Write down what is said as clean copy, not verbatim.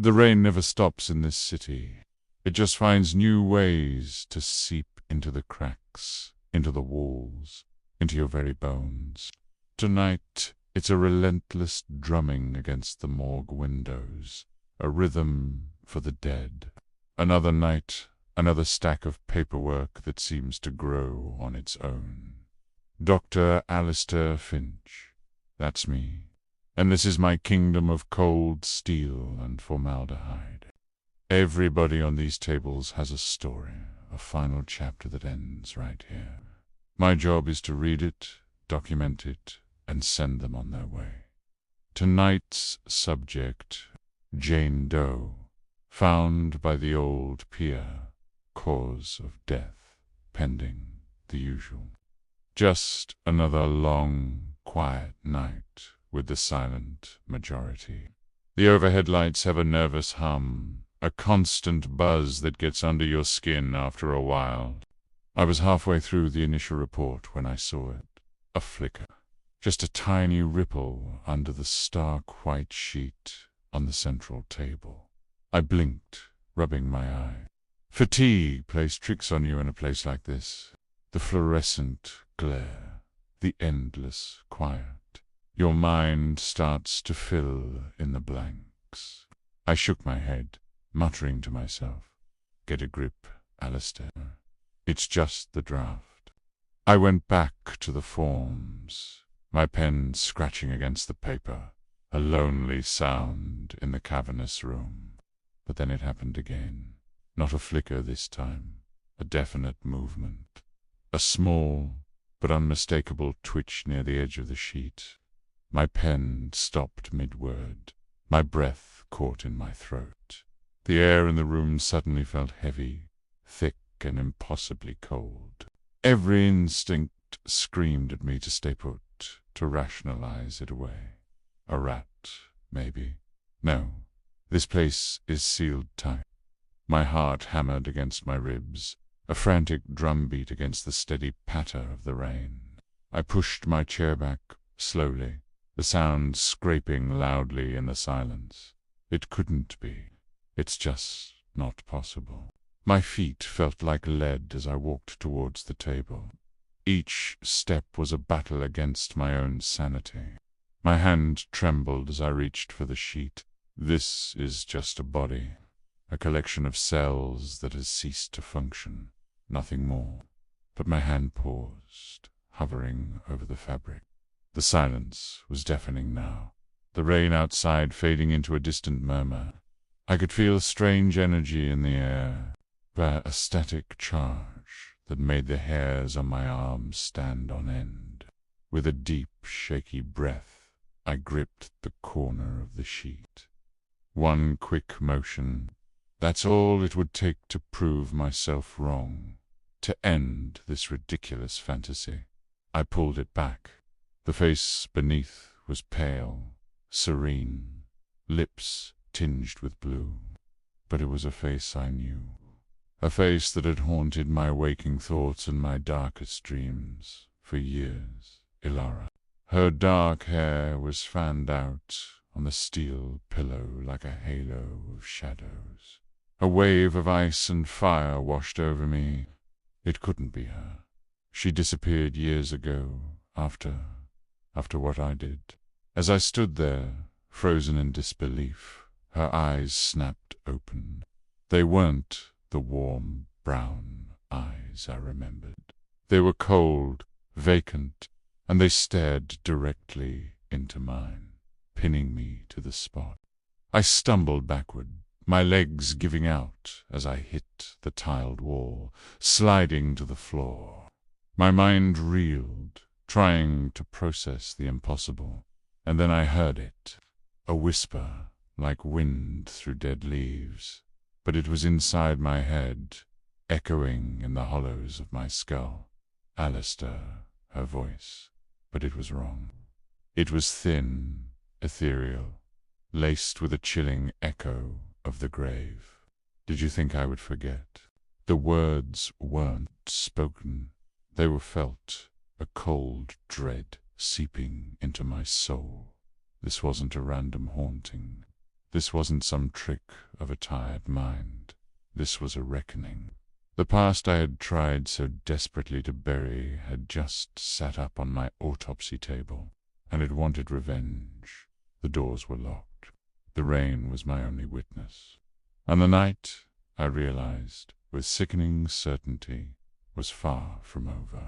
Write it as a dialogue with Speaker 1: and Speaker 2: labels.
Speaker 1: The rain never stops in this city. It just finds new ways to seep into the cracks, into the walls, into your very bones. Tonight, it's a relentless drumming against the morgue windows, a rhythm for the dead. Another night, another stack of paperwork that seems to grow on its own. Dr. Alistair Finch. That's me. And this is my kingdom of cold steel and formaldehyde. Everybody on these tables has a story, a final chapter that ends right here. My job is to read it, document it, and send them on their way. Tonight's subject, Jane Doe, found by the old pier, cause of death, pending the usual. Just another long, quiet night with the silent majority. The overhead lights have a nervous hum, a constant buzz that gets under your skin after a while. I was halfway through the initial report when I saw it. A flicker. Just a tiny ripple under the stark white sheet on the central table. I blinked, rubbing my eye. Fatigue plays tricks on you in a place like this. The fluorescent glare, the endless quiet. Your mind starts to fill in the blanks. I shook my head, muttering to myself, "Get a grip, Alistair. It's just the draft." I went back to the forms, my pen scratching against the paper, a lonely sound in the cavernous room. But then it happened again. Not a flicker this time, a definite movement. A small but unmistakable twitch near the edge of the sheet. My pen stopped mid-word. My breath caught in my throat. The air in the room suddenly felt heavy, thick, and impossibly cold. Every instinct screamed at me to stay put, to rationalize it away. A rat, maybe. No, this place is sealed tight. My heart hammered against my ribs, a frantic drumbeat against the steady patter of the rain. I pushed my chair back, slowly, the sound scraping loudly in the silence. It couldn't be. It's just not possible. My feet felt like lead as I walked towards the table. Each step was a battle against my own sanity. My hand trembled as I reached for the sheet. This is just a body, a collection of cells that has ceased to function, nothing more. But my hand paused, hovering over the fabric. The silence was deafening now, the rain outside fading into a distant murmur. I could feel a strange energy in the air, a static charge that made the hairs on my arms stand on end. With a deep, shaky breath, I gripped the corner of the sheet. One quick motion. That's all it would take to prove myself wrong, to end this ridiculous fantasy. I pulled it back. The face beneath was pale, serene, lips tinged with blue. But it was a face I knew, a face that had haunted my waking thoughts and my darkest dreams for years. Ilara. Her dark hair was fanned out on the steel pillow like a halo of shadows. A wave of ice and fire washed over me. It couldn't be her. She disappeared years ago, after what I did. As I stood there, frozen in disbelief, her eyes snapped open. They weren't the warm, brown eyes I remembered. They were cold, vacant, and they stared directly into mine, pinning me to the spot. I stumbled backward, my legs giving out as I hit the tiled wall, sliding to the floor. My mind reeled, trying to process the impossible, and then I heard it, a whisper like wind through dead leaves, but it was inside my head, echoing in the hollows of my skull. Alistair, her voice, but it was wrong. It was thin, ethereal, laced with a chilling echo of the grave. Did you think I would forget? The words weren't spoken. They were felt, a cold dread seeping into my soul. This wasn't a random haunting. This wasn't some trick of a tired mind. This was a reckoning. The past I had tried so desperately to bury had just sat up on my autopsy table, and it wanted revenge. The doors were locked. The rain was my only witness. And the night, I realized, with sickening certainty, was far from over.